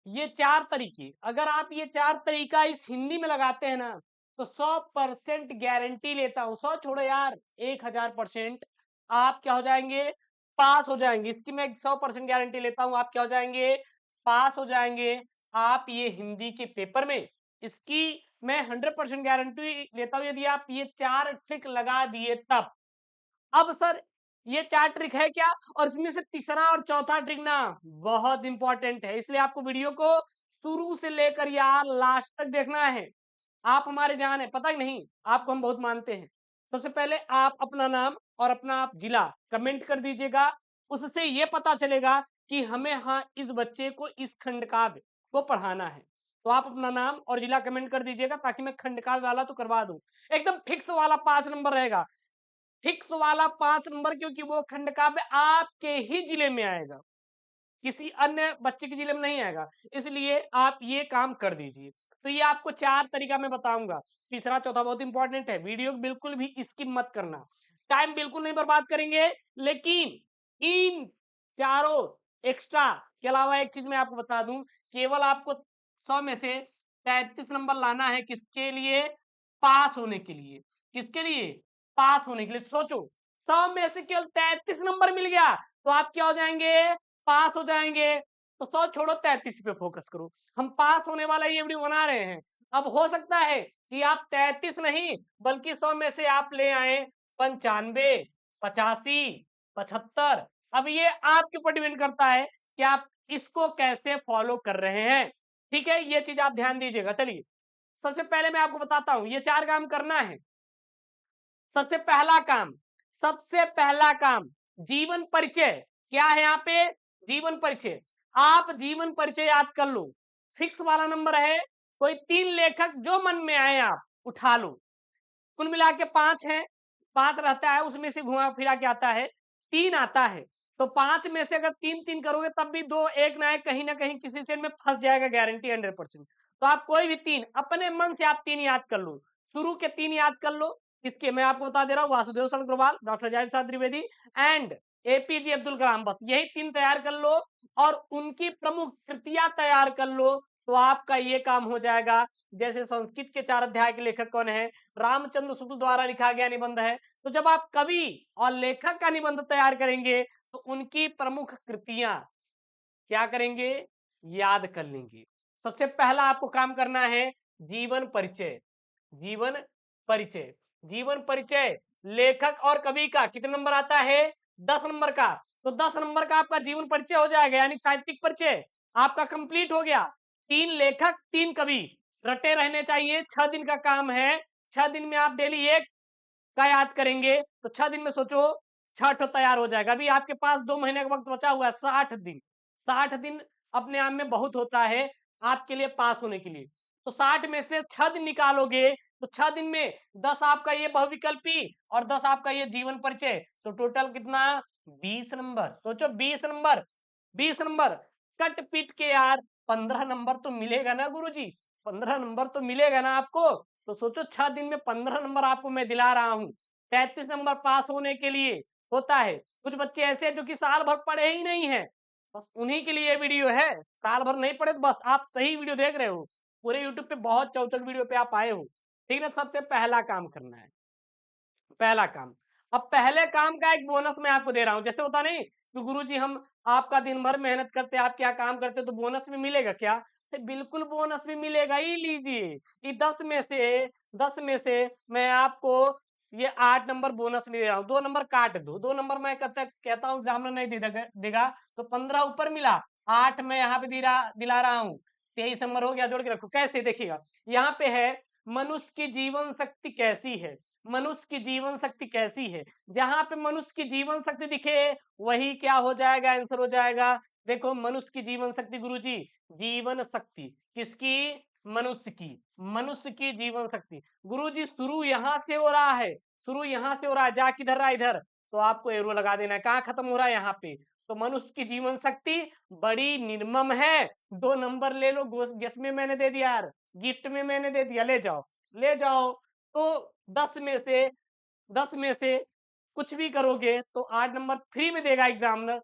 ये 4 तरीके, अगर आप ये 4 तरीका इस हिंदी में लगाते हैं ना, तो 100% गारंटी लेता हूँ, 100 छोड़ो यार, 1000% आप क्या हो जाएँगे? पास हो जाएँगे। इसकी मैं 100% गारंटी लेता हूँ, आप क्या हो जाएँगे? पास हो जाएँगे। आप ये हिंदी के पेपर में, इसकी मैं 100% गारंटी लेता हूँ, यदि आप ये 4 ट्रिक लगा दिए तब। अब सर ये 4 ट्रिक है क्या? और इसमें से तीसरा और चौथा ट्रिक ना बहुत इंपॉर्टेंट है, इसलिए आपको वीडियो को शुरू से लेकर यार लास्ट तक देखना है। आप हमारे जान है, पता ही नहीं, आपको हम बहुत मानते हैं। सबसे पहले आप अपना नाम और अपना आप जिला कमेंट कर दीजिएगा, उससे ये पता चलेगा कि हमें हाँ, इस बच्चे को इस खंड काव्य को पढ़ाना है। तो आप अपना नाम और जिला कमेंट कर दीजिएगा ताकि मैं खंड काव्य वाला तो करवा दूँ। एकदम फिक्स वाला 5 नंबर रहेगा। फिक्स वाला 5 नंबर, क्योंकि वो खंड काव्य आपके ही जिले में आएगा, किसी अन्य बच्चे के जिले में नहीं आएगा। इसलिए आप ये काम कर दीजिए। तो ये आपको 4 तरीका मैं बताऊँगा। तीसरा, चौथा बहुत इंपॉर्टेंट है। वीडियो बिल्कुल भी स्किप मत करना। टाइम बिल्कुल नहीं बर्बाद करेंगे, लेकिन इन चारों एक्स्ट्रा के अलावा एक चीज़ मैं आपको बता दूँ, केवल आपको 100 में से 33 नंबर लाना है, किसके लिए? पास होने के लिए। किसके लिए? पास होने के लिए। सोचो, 100 में से केवल 33 नंबर मिल गया, तो आप क्या हो जाएँगे? पास हो जाएँगे। तो 100 छोड़ो, 33 पे फोकस करो। हम पास होने वाला ये वीडियो बना रहे हैं। अब हो सकता है कि आप 33 नहीं, बल्कि 100 में से आप ले आएँ 95, 85, 75। अब ये आपके ऊपर डिपेंड करता है कि आप इसको कैसे फॉलो कर रहे हैं। ठीक है? ये चीज़ आप ध्यान दीजिएगा। चलिए, सबसे पहले मैं आपको बताता हूँ, ये 4 काम करना है। सबसे पहला काम, सबसे पहला काम, जीवन परिचय। क्या है यहाँ पे? जीवन परिचय। आप जीवन परिचय याद कर लो, फिक्स वाला नंबर है। कोई 3 लेखक जो मन में आए आप उठा लो। कुल मिला के 5 हैं, 5 रहता है, उसमें से घुमा फिरा के आता है 3 आता है। तो 5 में से अगर 3-3 करोगे तब भी 2 एक ना एक कहीं न कहीं किसी से में फँस जाएगा, गारंटी 100%। तो आप कोई भी 3 अपने मन से आप 3 याद कर लो। शुरू के 3 याद कर लो। किसके? मैं आपको बता दे रहा हूँ, वासुदेव शरण अग्रवाल, डॉक्टर जाहिर प्रसाद द्विवेदी एंड एपीजे अब्दुल कलाम। बस यही 3 तैयार कर लो और उनकी प्रमुख कृतियाँ तैयार कर लो, तो आपका ये काम हो जाएगा। जैसे संस्कृत के 4 अध्याय के लेखक कौन है? रामचंद्र शुक्ल द्वारा लिखा गया निबंध है। तो जब आप कवि और लेखक का निबंध तैयार करेंगे, तो उनकी प्रमुख कृतियां क्या करेंगे? याद कर लेंगे। सबसे पहला आपको काम करना है जीवन परिचय। जीवन परिचय, जीवन परिचय लेखक और कवि का कितने नंबर आता है? 10 नंबर का। तो 10 नंबर का आपका जीवन परिचय हो जाएगा, यानी साहित्यिक परिचय आपका कंप्लीट हो गया। 3 लेखक, 3 कवि रटे रहने चाहिए। 6 दिन का काम है। 6 दिन में आप डेली एक का याद करेंगे, तो 6 दिन में सोचो 6 ठो तैयार हो जाएगा। अभी आपके पास 2 महीने का वक्त बचा हुआ है, 60 दिन। 60 दिन अपने आप में बहुत होता है आपके लिए पास होने के लिए। तो 60 में से 6 दिन निकालोगे, तो 6 दिन में 10 आपका ये बहुविकल्पी और 10 आपका ये जीवन परिचय, तो टोटल कितना? 20 नंबर। सोचो, 20 नंबर, 20 नंबर कट पीट के यार 15 नंबर तो मिलेगा ना गुरुजी? 15 नंबर तो मिलेगा ना आपको? तो सोचो, 6 दिन में 15 नंबर आपको मैं दिला रहा हूँ। 33 नंबर पास होने के लिए होता है। कुछ बच्चे ऐसे हैं जो कि साल भर पढ़े ही नहीं है, बस उन्हीं के लिए ये वीडियो है। साल भर नहीं पढ़े तो बस आप सही वीडियो देख रहे हो। पूरे यूट्यूब पे बहुत चौचक वीडियो पे आप आए हो। ठीक है? सबसे पहला काम करना है, पहला काम। अब पहले काम का एक बोनस मैं आपको दे रहा हूँ। जैसे होता नहीं कि गुरुजी हम आपका दिन भर मेहनत करते हैं, आप क्या काम करते हो, तो बोनस भी मिलेगा क्या? तो बिल्कुल बोनस भी मिलेगा ही। लीजिए, ये 10 में से मैं आपको ये 8 नंबर बोनस ले रहा हूँ। 2 नंबर काट दो, 2 नंबर मैं कहता हूँ एग्जामिनर नहीं देगा, तो 15 ऊपर मिला, 8 मैं यहाँ पे दिला रहा हूँ। 23 नंबर हो गया। जोड़ के रखो। कैसे? देखिएगा, यहाँ पे है मनुष्य की जीवन शक्ति कैसी है। मनुष्य की जीवन शक्ति कैसी है? जहां पे मनुष्य की जीवन शक्ति दिखे, वही क्या हो जाएगा? आंसर हो जाएगा। देखो, मनुष्य की जीवन शक्ति गुरुजी, जीवन शक्ति किसकी? मनुष्य की। मनुष्य की जीवन शक्ति गुरुजी शुरू यहां से हो रहा है, शुरू यहां से हो रहा है, जा किधर रहा? इधर। तो आपको एरो लगा देना है, कहाँ खत्म हो रहा है? यहाँ पे। तो मनुष्य की जीवन शक्ति बड़ी निर्मम है। 2 नंबर ले लो। गेस में मैंने दे दिया यार, गिफ्ट में मैंने दे दिया, ले जाओ, ले जाओ। तो 10 में से 10 में से कुछ भी करोगे तो 8 नंबर फ्री में देगा एग्जामिनर।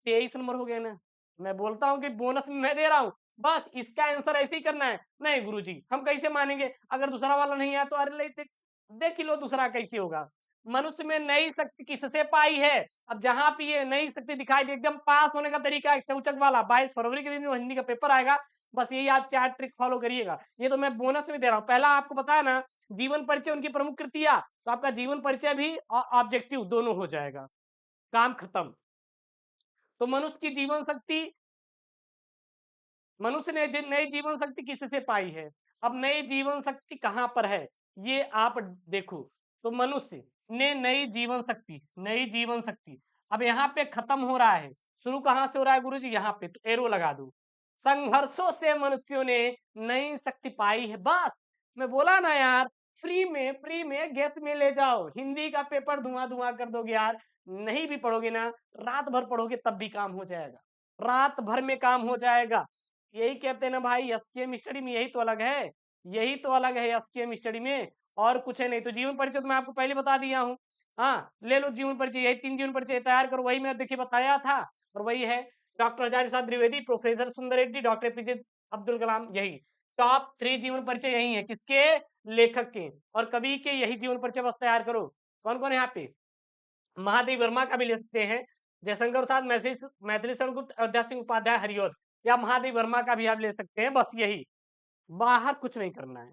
23 नंबर हो गया ना? मैं बोलता हूँ कि बोनस में मैं दे रहा हूँ, बस इसका आंसर ऐसे ही करना है। नहीं गुरुजी, हम कैसे मानेंगे? अगर दूसरा वाला नहीं आया तो अरे ले देख देख ही लो दूसरा कैसे होगा। मनुष्य में नई शक्ति किससे पाई है? अब जहाँ पे ये नई शक्ति दिखाई दी, एकदम पास होने का तरीका है चौचक वाला, 22 फरवरी के दिन जो हिंदी का पेपर आएगा, बस यही आप 4 ट्रिक फॉलो करिएगा। ये तो मैं बोनस में दे रहा हूँ। पहला आपको बताया ना, जीवन परिचय उनकी प्रमुख कृतियाँ, तो आपका जीवन परिचय भी ऑब्जेक्टिव दोनों हो जाएगा। काम खत्म। तो मनुष्य की जीवन शक्ति, मनुष्य ने नई जीवन शक्ति किससे पाई है? अब नई जीवन शक्ति कहाँ पर है ये आप देखो। तो मनुष्य ने नई जीवन शक्ति अब यहाँ पे खत्म हो रहा है। शुरू कहाँ से हो रहा है गुरुजी? यहाँ पे, तो एरो लगा दो। संघर्षों से मनुष्यों ने नई शक्ति पाई है। बात मैं बोला ना यार, फ्री में गैस में ले जाओ, हिंदी का पेपर धुआं धुआं कर दोगे यार। नहीं भी पढ़ोगे ना, रात भर पढ़ोगे तब भी काम हो जाएगा, रात भर में काम हो जाएगा। यही कहते हैं ना भाई, एसकेएम स्टडी में यही तो अलग है, यही तो अलग है एसकेएम स्टडी में, और कुछ है नहीं। तो जीवन परिचय तो मैं आपको पहले बता दिया हूँ। हाँ, ले लो जीवन परिचय, यही 3 जीवन परिचय तैयार करो, वही मैं देखिए बताया था, और वही है। डॉक्टर हजारी प्रसाद द्विवेदी, प्रोफेसर सुंदर रेड्डी, डॉक्टर एपीजे अब्दुल कलाम, यही टॉप 3 जीवन परिचय यही है। किसके? लेखक के। और कवि के यही जीवन परिचय बस तैयार करो। कौन कौन है यहाँ पे? महादेव वर्मा का भी ले सकते हैं, जयशंकर प्रसाद, मैथिली शरण गुप्त, अयोध्या सिंह उपाध्याय, हरिओद, या महादेव वर्मा का भी आप ले सकते हैं। बस यही, बाहर कुछ नहीं करना है।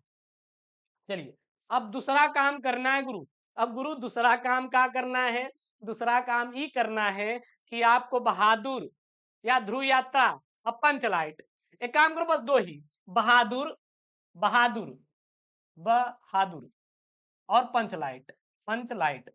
चलिए, अब दूसरा काम करना है गुरु। अब गुरु दूसरा काम क्या करना है? दूसरा काम ये करना है कि आपको बहादुर या ध्रुव यात्रा और पंचलाइट, एक काम करो बस दो ही, बहादुर, बहादुर, बहादुर और पंचलाइट, पंचलाइट।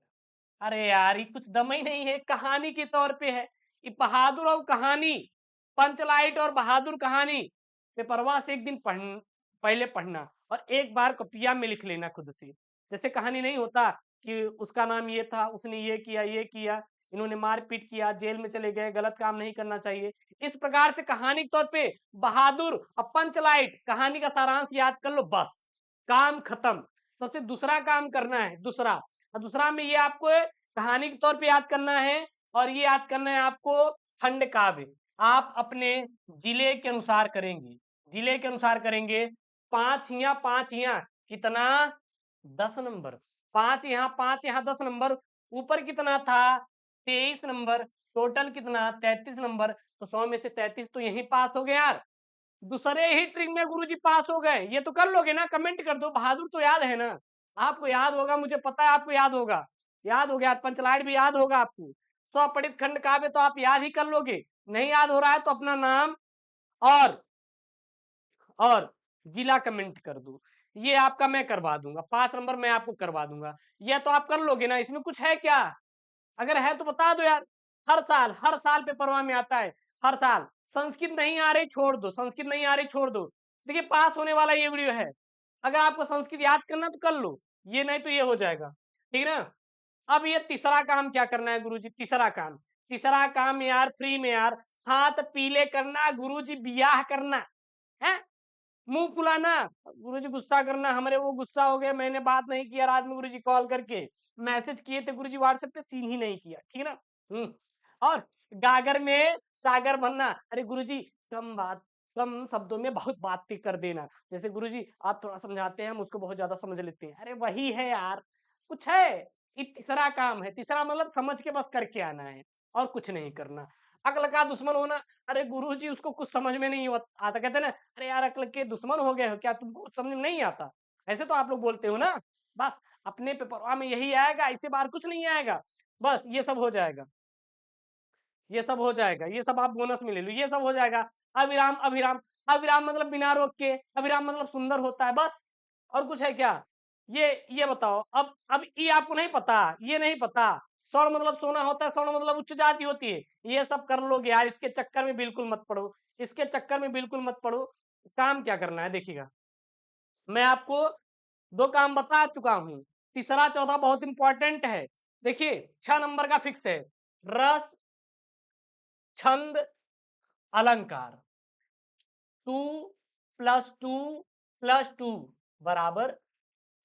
अरे यार ये कुछ दम ही नहीं है, कहानी के तौर पे है ये, बहादुर और कहानी, पंचलाइट और बहादुर कहानी। पेपरवा से एक दिन पहले पढ़ना और एक बार कॉपिया में लिख लेना खुद से। जैसे कहानी नहीं होता कि उसका नाम ये था, उसने ये किया, इन्होंने मारपीट किया, जेल में चले गए, गलत काम नहीं करना चाहिए। इस प्रकार से कहानी के तौर पे बहादुर और पंचलाइट, कहानी का सारांश याद कर लो, बस काम खत्म। सबसे दूसरा काम करना है, दूसरा, और दूसरा में ये आपको कहानी के तौर पे याद करना है, और ये याद करना है आपको खंड काव्य। आप अपने जिले के अनुसार करेंगे, जिले के अनुसार करेंगे। 5 यहाँ कितना? 10 नंबर। 5 यहाँ 10 नंबर। ऊपर कितना था? 23 नंबर। टोटल कितना? 33 नंबर। तो 100 में से 33 तो यही पास हो गए यार। दूसरे ही ट्रिक में गुरुजी पास हो गए। ये तो कर लोगे ना? कमेंट कर दो। बहादुर तो याद है ना? आपको याद होगा, मुझे पता है आपको याद होगा। याद हो गया, पंचलाइट भी याद होगा आपको। स्वपठित खंड काव्य तो आप याद ही कर लोगे। नहीं याद हो रहा है तो अपना नाम और जिला कमेंट कर दो। ये आपका मैं करवा दूंगा, 5 नंबर मैं आपको करवा दूंगा। ये तो आप कर लोगे ना? इसमें कुछ है क्या? अगर है तो बता दो यार। हर साल पेपरवा में आता है, हर साल। संस्कृत नहीं आ रही छोड़ दो, संस्कृत नहीं आ रही छोड़ दो। देखिए पास होने वाला ये वीडियो है। अगर आपको संस्कृत याद करना तो कर लो, ये नहीं तो ये हो जाएगा। ठीक है ना? अब ये तीसरा काम क्या करना है गुरुजी? तीसरा काम, तीसरा काम यार फ्री में यार, हाथ पीले करना गुरुजी, बियाह करना है, मुंह फुलाना गुरुजी, गुस्सा करना, हमारे वो गुस्सा हो गए, मैंने बात नहीं किया रात में गुरुजी, कॉल करके मैसेज किए थे गुरुजी व्हाट्सएप पे, सीन ही नहीं किया। ठीक है ना? और गागर में सागर बनना। अरे गुरुजी कम बात, कम शब्दों में बहुत बातें कर देना। जैसे गुरुजी आप थोड़ा समझाते हैं, हम उसको बहुत ज्यादा समझ लेते हैं। अरे वही है यार, कुछ है। ये तीसरा काम है। तीसरा मतलब समझ के बस करके आना है, और कुछ नहीं करना। अक्ल का दुश्मन होना। अरे गुरुजी उसको कुछ समझ में नहीं आता, कहते ना, अरे यार अक्ल के दुश्मन हो गए हो क्या, तुमको कुछ समझ में नहीं आता? ऐसे तो आप लोग बोलते हो ना। बस अपने पेपर में यही आएगा, इससे बाहर कुछ नहीं आएगा। बस ये सब हो जाएगा, ये सब हो जाएगा, ये सब आप बोनस में ले लो, ये सब हो जाएगा। अविराम, अभिराम, अविराम मतलब बिना रोक के, अभिराम मतलब सुंदर होता है, बस। और कुछ है क्या? ये बताओ। अब ये आपको नहीं पता, ये नहीं पता। स्वर्ण मतलब सोना होता है, स्वर्ण मतलब उच्च जाति होती है। ये सब कर लोगे यार, इसके चक्कर में बिल्कुल मत पड़ो, इसके चक्कर में बिल्कुल मत पड़ो। काम क्या करना है देखिएगा, मैं आपको 2 काम बता चुका हूं, तीसरा चौथा बहुत इंपॉर्टेंट है। देखिए 6 नंबर का फिक्स है, रस, छंद, अलंकार। 2 + 2 + 2 =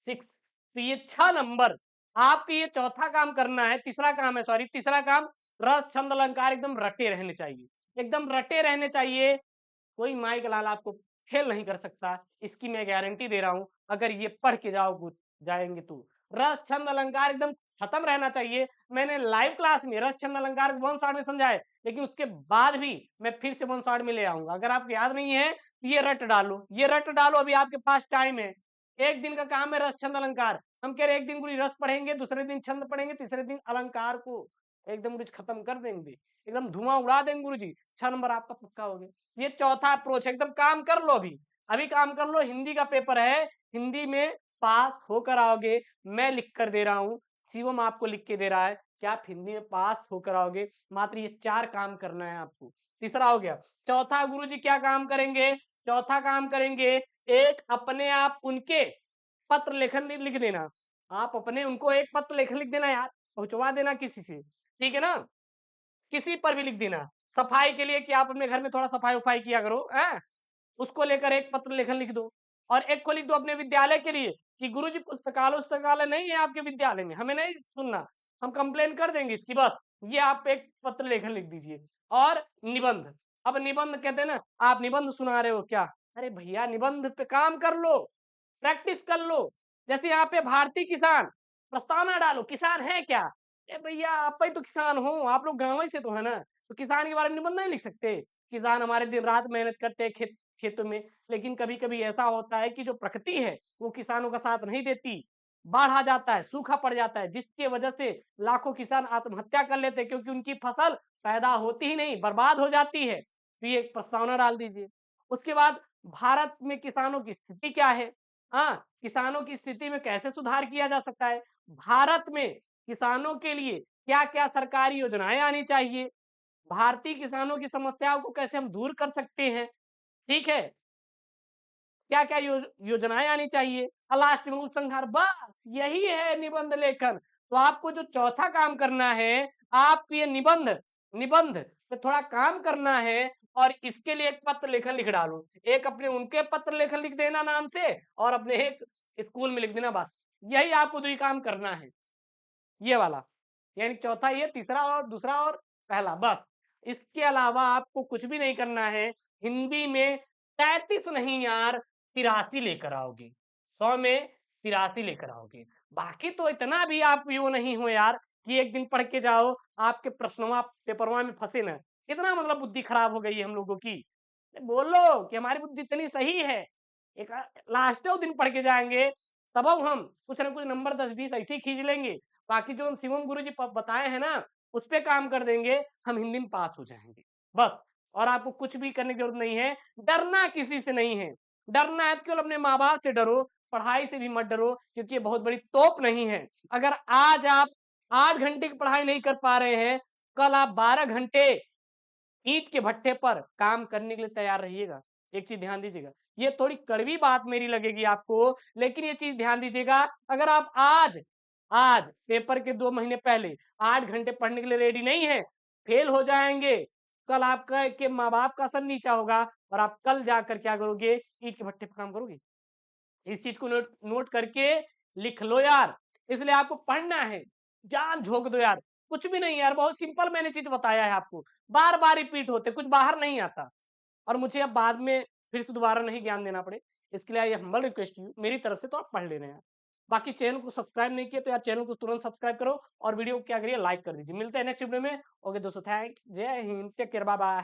6। तो ये 6 नंबर आपको, ये चौथा काम करना है, तीसरा काम है, सॉरी तीसरा काम, रस छंद अलंकार एकदम रटे रहने चाहिए। एकदम रटे रहने चाहिए। कोई माई का लाल आपको फेल नहीं कर सकता, इसकी मैं गारंटी दे रहा हूँ। अगर ये पढ़ के जाएंगे तो रस छंद अलंकार एकदम खत्म रहना चाहिए। मैंने लाइव क्लास में रस छंद अलंकार वन शॉट में समझाए, लेकिन उसके बाद भी मैं फिर से वन शॉट में ले आऊंगा। अगर आपको याद नहीं है तो ये रट डालो, ये रट डालो, अभी आपके पास टाइम है। एक दिन का काम है रस छंद अलंकार। हम कह रहे एक दिन गुरु रस पढ़ेंगे, दूसरे दिन छंद पढ़ेंगे, तीसरे दिन अलंकार को एकदम गुरु खत्म कर देंगे, एकदम धुआं उड़ा देंगे गुरु जी। 6 नंबर आपका पक्का हो गया। ये चौथा अप्रोच है, एकदम काम कर लो, अभी अभी काम कर लो। हिंदी का पेपर है, हिंदी में पास होकर आओगे, मैं लिख कर दे रहा हूँ, शिवम आपको लिख के दे रहा है कि आप हिंदी में पास होकर आओगे। मात्र ये 4 काम करना है आपको। तीसरा हो गया। चौथा गुरुजी क्या काम करेंगे? चौथा काम करेंगे, एक अपने आप उनके पत्र लेखन लिख देना। आप अपने उनको एक पत्र लेखन लिख देना यार, पहुंचवा देना किसी से, ठीक है ना? किसी पर भी लिख देना। सफाई के लिए कि आप अपने घर में थोड़ा सफाई उफाई किया करो, हैं? उसको लेकर एक पत्र लेखन लिख दो। और एक को लिख दो अपने विद्यालय के लिए कि गुरुजी पुस्तकालय नहीं है आपके विद्यालय में, हमें नहीं सुनना, हम कंप्लेन कर देंगे इसकी। बस ये आप एक पत्र लेखन लिख दीजिए। और निबंध, अब निबंध कहते हैं ना, आप निबंध सुना रहे हो क्या? अरे भैया निबंध पे काम कर लो, प्रैक्टिस कर लो। जैसे यहाँ पे भारतीय किसान, प्रस्तावना डालो, किसान है क्या? ए भैया आप ही तो किसान हो, आप लोग गाँव ही से तो है ना, तो किसान के बारे में निबंध नहीं लिख सकते? किसान हमारे दिन रात मेहनत करते हैं खेतों में, लेकिन कभी-कभी ऐसा होता है कि जो प्रकृति है वो किसानों का साथ नहीं देती। बाढ़ आ जाता है, सूखा पड़ जाता है, जिसकी वजह से लाखों किसान आत्महत्या कर लेते हैं, क्योंकि उनकी फसल पैदा होती ही नहीं, बर्बाद हो जाती है। तो ये एक प्रस्तावना डाल दीजिए। उसके बाद भारत में किसानों की स्थिति क्या है? हाँ, किसानों की स्थिति में कैसे सुधार किया जा सकता है? भारत में किसानों के लिए क्या-क्या सरकारी योजनाएँ आनी चाहिए? भारतीय किसानों की समस्याओं को कैसे हम दूर कर सकते हैं? ठीक है? क्या-क्या योजनाएँ आनी चाहिए? और लास्ट में उपसंहार, बस यही है निबंध लेखन। तो आपको जो चौथा काम करना है, आप ये निबंध निबंध पे थोड़ा काम करना है और इसके लिए एक पत्र लेखन लिख डालो। एक अपने उनके पत्र लेखन लिख देना नाम से और अपने एक स्कूल में लिख देना, बस। यही आपको 2 ही काम करना है, ये वाला। यानी चौथा ये, तीसरा और दूसरा और पहला, बस। इसके अलावा आपको कुछ भी नहीं करना है। हिंदी में 33 नहीं यार, 83 लेकर आओगे। 100 में 83 लेकर आओगे। बाकी तो इतना भी आप यो नहीं हो यार कि एक दिन पढ़ के जाओ, आपके प्रश्नवा पेपरवा में फँसे ना। कितना मतलब बुद्धि खराब हो गई है हम लोगों की। बोलो कि हमारी बुद्धि इतनी सही है। एक लास्टों दिन पढ़ के जाएँगे, तब हम कुछ न कुछ नंबर 10-20 ऐसे ही खींच लेंगे। बाकी जो हम शिवम गुरुजी बताए हैं ना, उस पे काम कर देंगे, हम हिंदी में पास हो जाएँगे। बस, और आपको कुछ भी करने की ज़रूरत नहीं है, डरना किसी से नहीं है। डरना है तो केवल अपने माँ-बाप से डरो, पढ़ाई से भी मत डरो, क्योंकि ये बहुत बड़ी तोप नहीं है। अगर आज आप 8 घंटे की पढ़ाई नहीं कर पा रहे हैं, कल आप 12 घंटे ईंट के भट्ठे पर काम करने के लिए तैयार रहिएगा। एक चीज़ ध्यान दीजिएगा, ये थोड़ी कड़वी बात मेरी लगेगी आपको, लेकिन ये चीज़ ध्यान दीजिएगा, अगर आप आज आज पेपर के 2 महीने पहले 8 घंटे पढ़ने के लिए रेडी नहीं हैं, फेल हो जाएँगे। कल आपका के माँ-बाप का सर नीचा होगा और आप कल जाकर क्या करोगे? ईंट के भट्ठे पर काम करोगे। इस चीज़ को नोट नोट करके लिख लो यार। इसलिए आपको पढ़ना है, जान झोंक दो यार। कुछ भी नहीं यार, बहुत सिंपल मैंने चीज़ बताया है आपको। बार-बार रिपीट होते, कुछ बाहर नहीं आता। और मुझे अब बाद में फिर से दोबारा नहीं ज्ञान देना पड़े, इसके लिए आई हम्बल रिक्वेस्ट यू, मेरी तरफ से तो आप पढ़ लेना यार। बाकी चैनल को सब्सक्राइब नहीं किया तो यार चैनल को तुरंत सब्सक्राइब करो और वीडियो को क्या करिए, लाइक कर दीजिए। मिलते हैं नेक्स्ट वीडियो में। ओके दोस्तों, जय हिंद, टेक केयर, बाय बाय।